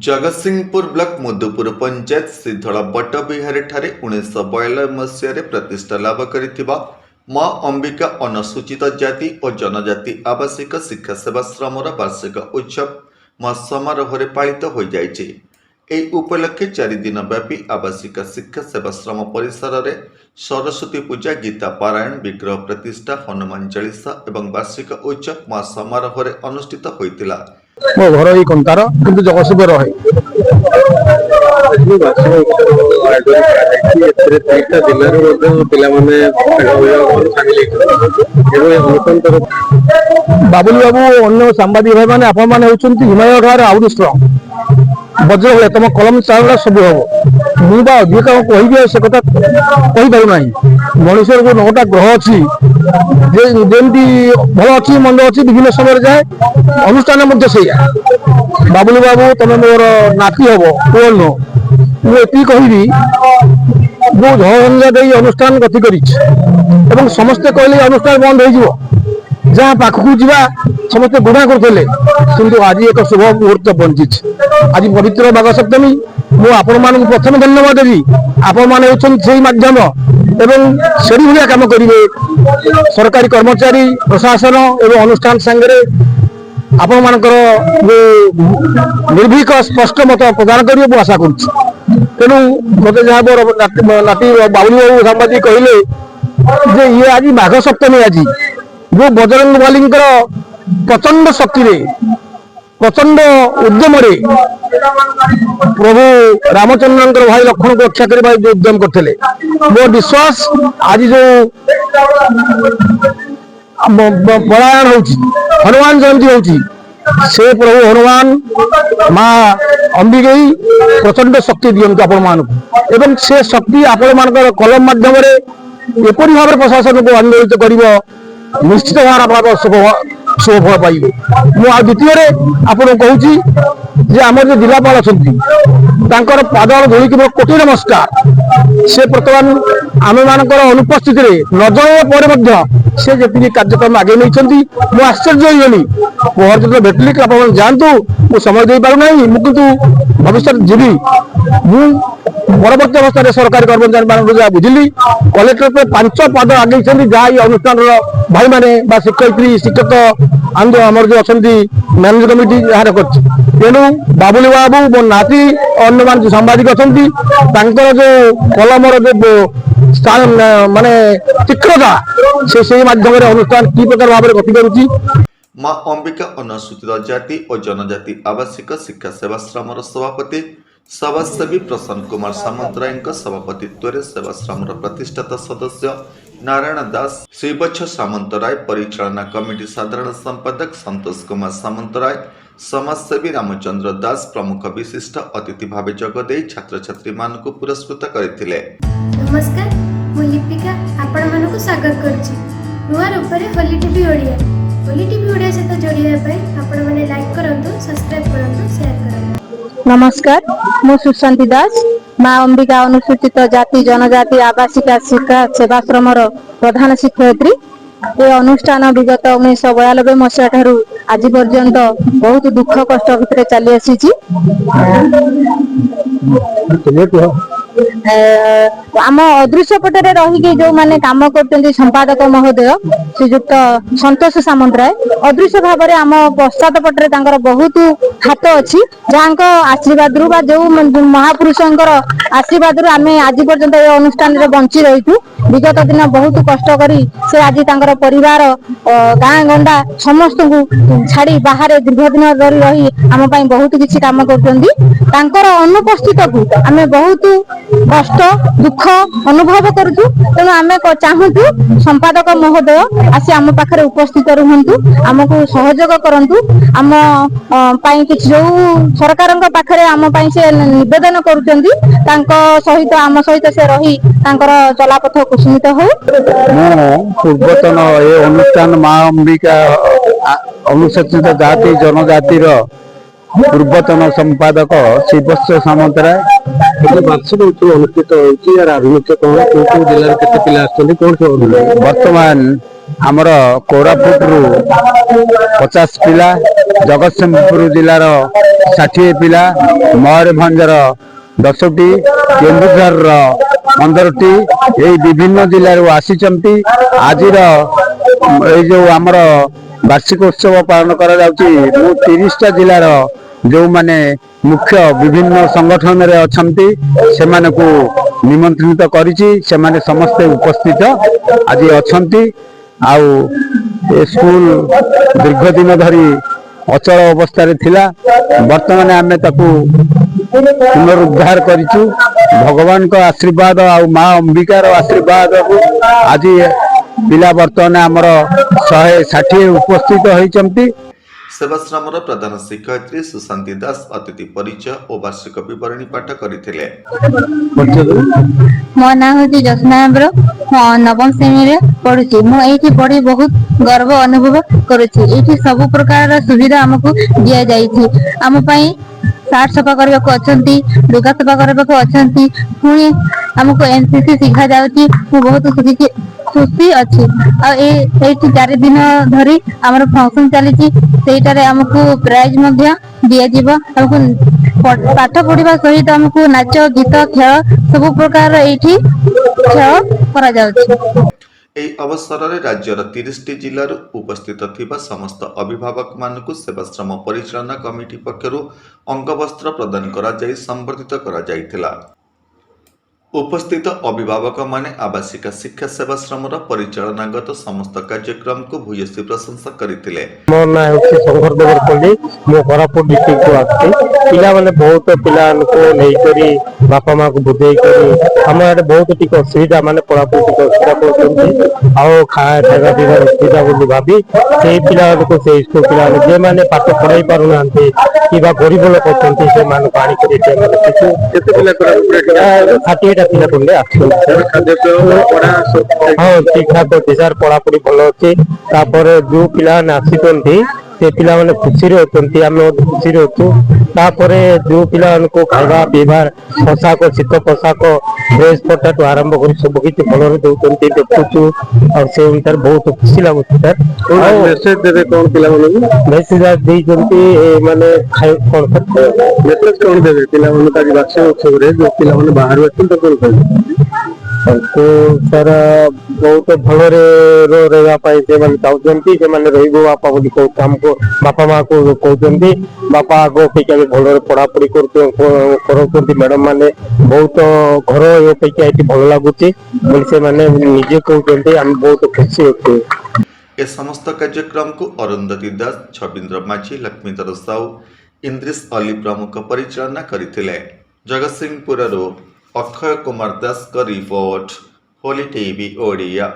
Jagatsinghpur block Madhupur panchayat सिद्धला बटबिहारी 1992 मसीह प्रतिष्ठा लाभ करिथिबा मां अंबिका अनुसूचित जाति और जनजाति आवासिक शिक्षा सेवाश्रमर वार्षिक उत्सव मां समारोह पालित हो जाइछे। एही उपलक्षे 4 दिन व्यापी आवासिक शिक्षा सेवाश्रम परिसर में सरस्वती पूजा, गीता पारायण, विग्रह प्रतिष्ठा, हनुमान चालीसा एवं वार्षिक उत्सव मां समारोह अनुष्ठित होइतिला। मो घर ही कंकार किंतु जगतसिंहपुर रहे बाबुल बाबू अन्य सांबादिक भाई मैंने आपण मैंने हिमालय ठार आउट स्ट्रंग वज्र भाई तुम कलम चाल सब हम मुझे अधिक कह से कथा कही पार मनुष्य जो 9टा ग्रह अच्छी जमी भल अच्छी मंद अच्छी विभिन्न समय जाए अनुष्ठान से बाबुल बाबू तुम मोर नाती हम पुअ नुह मुझे कहबी जो झंझा दे अनुष्ठान गति कर समस्ते कहले अनुष्ठान बंद हो जहाँ पाखक जा समस्त गुणा करते किंतु आज एक शुभ मुहूर्त बंची आज पवित्र बाघ सप्तमी मु आपण मान प्रथम धन्यवाद देवी आपण मैंने होती माध्यम एवं से भाया कम करेंगे सरकारी कर्मचारी प्रशासन एवं अनुष्ठान सांगे आपण मानकर निर्भीक स्पष्ट मत प्रदान करेंगे आशा करूँ मत जहाँ मोर नाती बाबुल बाबू सांबादिक कहले ये आज बाघ सप्तमी आज जो बजरंग बली प्रचंड शक्ति प्रचंड उद्यम प्रभु रामचंद्र भाई लक्ष्मण को रक्षा करने जो उद्यम करते मो विश्वास आज जो पलायन हो हनुमान जयंती हो से प्रभु हनुमान माँ अंबिकई प्रचंड शक्ति दियंतु आपण मानक एवं से शक्ति आपण मान कलम माध्यम एपरी भाव प्रशासन को आंदोलित कर निश्चित भाव शुभ फल पाइबे। मुझे द्वितीय आपको कहूँ आम जो जिलापाल अच्छा पादल धोलिक मोर कोटि नमस्कार से बर्तमान आम मान अनुपस्थित न जन से जी कार्यक्रम आगे नहीं मुझे आश्चर्य होगली पहर जो भेटली आप जातु मुझे समय दे पार किंतु भविष्य जीवी परवर्त अवस्था सरकारी कर्मचारी मान जहाँ बुझिली कलेक्टर 5 पाद आगे जहाँ ये अनुष्ठान भाई मैंने शिक्षयित्री शिक्षक आमर जो अच्छा मैनेज कमिटी जहाँ तेणु बाबुल बाबू मो नाती अन्य मान जो सांबादिक अच्छा जो कलमर जो स्थान माने तीक्ष्णता से माध्यम अनुष्ठान कि प्रकार भाव गति करुच्ची। मां अंबिका अनुसूचित जाति और जनजाति आवासिक शिक्षा सेवाश्रम सभापति समाजसेवी प्रसन्न कुमार सामंतराय सभापतित्व में सेवाश्रम प्रतिष्ठाता सदस्य नारायण दास, श्रीवत्स सामंतराय, परिचालना कमिटी साधारण संपादक संतोष कुमार सामंतराय, समाजसेवी रामचंद्र दास प्रमुख विशिष्ट अतिथि भाव जोगदे छात्र छात्री मान को पुरस्कृत करथिले। नमस्कार, मु लिपिका आपण मानकु स्वागत करछि नुआ रूपरे होली टीवी ओडिया। होली टीवी ओडिया सहित जोड़िया पई आपण माने लाइक करंतु, सब्सक्राइब करंतु, शेयर करंतु। नमस्कार, मु सुशांति दास मां अंबिका अनुसूचित जाति जनजाति आवासिक शिक्षा सेवाश्रम प्रधान शिक्षयित्री। ये अनुष्ठान विगत 1992 मसीहा ठारू आज पर्यंत बहुत दुख कष्ट भितर चली आसी। आम अदृश्य पटे रही जो माने काम कर संपादक महोदय श्रीजुक्त संतोष सामंतराय अदृश्य भाव में आम पश्चात पटे बहुत हाथ अच्छी जहाँ आशीर्वाद रू जो महापुरुष आशीर्वाद रू आम आज पर्यंत अनुष्ठान बंची रही विगत दिन बहुत कष्ट करी से आज परिवार गाँ गंडा समस्त को छाड़ी बाहर दीर्घ दिन धरी रही आम बहुत किसी काम कर अनुपस्थित को आम बहुत कष्ट दुख अनुभव करूँ। तेणु आम चाहूँ संपादक महोदय आसी आम पाखे उपस्थित रुहतु आमको सहयोग करूँ आम जो सरकार पाखे आम से निवेदन करुँच सहित आम सहित से रही चलापथ कुसुमित हो। पूर्वतन ये अनुष्ठान मां अंबिका अनुसूचित जाति जनजाति पूर्वतन संपादक श्रीवत्स सामंतराय वार्षिक उत्सव अनुष्ठित होती बर्तमान आमर कोरापुट 50 पिला ଜଗତସିଂହପୁର ଜିଲ୍ଲାର 60 ପିଲା, ମୟୂରଭଞ୍ଜର 10ଟି, କେନ୍ଦୁଝରର 15ଟି, এই বিভিন্ন ଜିଲ୍ଲାରୁ ଆସିଛନ୍ତି। ଆଜିର ଏଇ ଯୋଉ ଆମର ବାର୍ଷିକ ଉତ୍ସବ ପାଳନ କରାଯାଉଛି, ମୁଁ 30ଟା ଜିଲ୍ଲାର ଯେଉଁମାନେ ମୁଖ୍ୟ ବିଭିନ୍ନ ସଂଗଠନରେ ଅଛନ୍ତି ସେମାନଙ୍କୁ ନିମନ୍ତ୍ରିତ କରିଛି। ସେମାନେ ସମସ୍ତେ ଉପସ୍ଥିତ ଆଜି ଅଛନ୍ତି। ଆଉ ଏ ସ୍କୁଲ ଦୀର୍ଘ ଦିନ ଧରି ଅଚଳ ଅବସ୍ଥାରେ ଥିଲା, ବର୍ତ୍ତମାନ ଆମେ ତାକୁ ପୁନରୁଦ୍ଧାର କରିଛୁ। ଭଗବାନଙ୍କ ଆଶୀର୍ବାଦ ଆଉ ମା ଅମ୍ବିକାର ଆଶୀର୍ବାଦରୁ ଆଜି ପିଲା ବର୍ତ୍ତମାନ ଆମର 160 ଉପସ୍ଥିତ ହୋଇଛନ୍ତି। ସେବାଶ୍ରମର ପ୍ରଧାନ ଶିକ୍ଷୟିତ୍ରୀ ସୁଶାନ୍ତି ଦାସ ଅତିଥି ପରିଚୟ ଓ ବାର୍ଷିକ ବିବରଣୀ ପାଠ କରିଥିଲେ। ମୋ ନାଁ ହଉଛି ଜ୍ୟୋତ୍ସ୍ନା ହେମ୍ବ୍ର। ନବମ ଶ୍ରେଣୀରେ ପଢୁଛି। ମୁଁ ଏଇଠି ପଢି ବହୁତ ଗର୍ବ ଅନୁଭବ କରୁଛି। ଏଇଠି ସବୁ ପ୍ରକାରର ସୁବିଧା ଆମକୁ ଦିଆଯାଇଛି। ଆମ ପାଇଁ ସାର୍ଟ ସଫା କରିବାକୁ ଅଛନ୍ତି, ଲୁଗା ସଫା କରିବାକୁ ଅଛନ୍ତି, ପୁଣି ଆମକୁ NCC ଶିଖା ଯାଉଛି। ମୁଁ ବହୁତ ଖୁସି ଅଛି। ଆଉ ଏଇଠି 4 ଦିନ ଧରି ଆମର ଫଙ୍କସନ ଚାଲିଛି, ସେଇଟାରେ ଆମକୁ ପ୍ରାଇଜ ମଧ୍ୟ ଦିଆଯିବ। ଆମକୁ ପାଠ ପଢିବା ସହିତ ଆମକୁ ନାଚ, ଗୀତ, ଖେଳ ସବୁ ପ୍ରକାର ଏଇଠି ଖେଳ କରାଯାଉଛି। ଏହି ଅବସରରେ ରାଜ୍ୟର 30ଟି ଜିଲ୍ଲାରୁ ଉପସ୍ଥିତ ଥିବା ସମସ୍ତ ଅଭିଭାବକମାନଙ୍କୁ ସେବାଶ୍ରମ ପରିଚାଳନା କମିଟି ପକ୍ଷରୁ ଅଙ୍ଗବସ୍ତ୍ର ପ୍ରଦାନ କରାଯାଇ ସମ୍ବର୍ଦ୍ଧିତ କରାଯାଇଥିଲା। ଉପସ୍ଥିତ ଅଭିଭାବକମାନେ ଆବାସିକା ଶିକ୍ଷା ସେବାଶ୍ରମର ପରିଚାଳନାଗତ ସମସ୍ତ କାର୍ଯ୍ୟକ୍ରମକୁ ଭୂୟସୀ ପ୍ରଶଂସା କରିଥିଲେ। ମୋ ନାଁ ହେଉଛି ଶଙ୍କର ଦେବରପଲ୍ଲୀ। ମୁଁ କୋରାପୁଟ ଡିଷ୍ଟ୍ରିକ୍ଟରୁ ଆସିଛି। ପିଲାମାନେ ବହୁତ ପିଲାମାନଙ୍କୁ ନେଇକରି ବାପା ମାଆକୁ ବୁଝେଇକରି ଆମ ଆଡ଼େ ବହୁତ ଟିକେ ଅସୁବିଧା, ମାନେ ପଢ଼ାପଢ଼ି ଟିକେ ଅସୁବିଧା କରୁଛନ୍ତି। ଆଉ ଖାଇବା ପିଇବାର ଅସୁବିଧା ବୋଲି ଭାବି ସେଇ ପିଲାମାନଙ୍କୁ, ସେଇ ସ୍କୁଲ ପିଲାମାନେ ଯେଉଁମାନେ ପାଠ ପଢ଼ାଇ ପାରୁନାହାନ୍ତି କିମ୍ବା ଗରିବ ଲୋକ ଅଛନ୍ତି ସେମାନଙ୍କୁ ଆଣିକରି ସେମାନେ କିଛି 60ଟା ପିଲା ଖଣ୍ଡେ ଆସୁଛନ୍ତି। ହଁ, ଠିକ ଠାକ ଅଛି ସାର୍, ପଢାପଢି ଭଲ ଅଛି। ତାପରେ ଯୋଉ ପିଲାମାନେ ଆସିଛନ୍ତି ସେ ପିଲାମାନେ ଖୁସିରେ ଅଛନ୍ତି, ଆମେ ଖୁସିରେ ଅଛୁ। ତାପରେ ଯୋଉ ପିଲାମାନଙ୍କୁ ଖାଇବା ପିଇବା, ପୋଷାକ, ଶୀତ ପୋଷାକ, ଡ୍ରେସ ପଟାଠୁ ଆରମ୍ଭ କରି ସବୁ କିଛି ଭଲରେ ଦଉଛନ୍ତି, ଦେଖୁଛୁ। ଆଉ ସେ ଅନୁସାରେ ବହୁତ ଖୁସି ଲାଗୁଛି ସାର୍। ଆଉ ମେସେଜ ଦେବେ କଣ ପିଲାମାନଙ୍କୁ? ମେସେଜ ଦେଇଛନ୍ତି ମାନେ ମେସେଜ କଣ ଦେବେ ପିଲାମାନଙ୍କୁ ଆଜି ବାର୍ଷିକ ଉତ୍ସବରେ ଯୋଉ ପିଲାମାନେ ବାହାରୁ ଅଛନ୍ତି କଣ କହିବେ? ତାଙ୍କୁ ସାର୍ ବହୁତ ଭଲରେ ରହିବା ପାଇଁ ସେମାନେ ଚାହୁଁଛନ୍ତି। ସେମାନେ ରହିବ ବାପା ବୋଲି କହୁଛନ୍ତି, ଆମକୁ ବାପା ମାଆକୁ କହୁଛନ୍ତି। ବାପା ଆଗ ଅପେକ୍ଷା ବି ଭଲରେ ପଢାପଢି କରୁଛନ୍ତି। ମ୍ୟାଡାମ ମାନେ ବହୁତ ଘର ଅପେକ୍ଷା ଏଠି ଭଲ ଲାଗୁଛି ବୋଲି ସେମାନେ ନିଜେ କହୁଛନ୍ତି। ଆମେ ବହୁତ ଖୁସି ଅଛୁ। ଏ ସମସ୍ତ କାର୍ଯ୍ୟକ୍ରମକୁ ଅରୁନ୍ଧତୀ ଦାସ, ଛବିନ୍ଦ୍ର ମାଝୀ, ଲକ୍ଷ୍ମୀଧର ସାହୁ, ଇନ୍ଦ୍ରିଶ ଅଲି ପ୍ରମୁଖ ପରିଚାଳନା କରିଥିଲେ। ଜଗତସିଂହପୁରରୁ ଅକ୍ଷୟ କୁମାର ଦାସଙ୍କ ରିପୋର୍ଟ, ହୋଲି ଟିଭି ଓଡ଼ିଆ।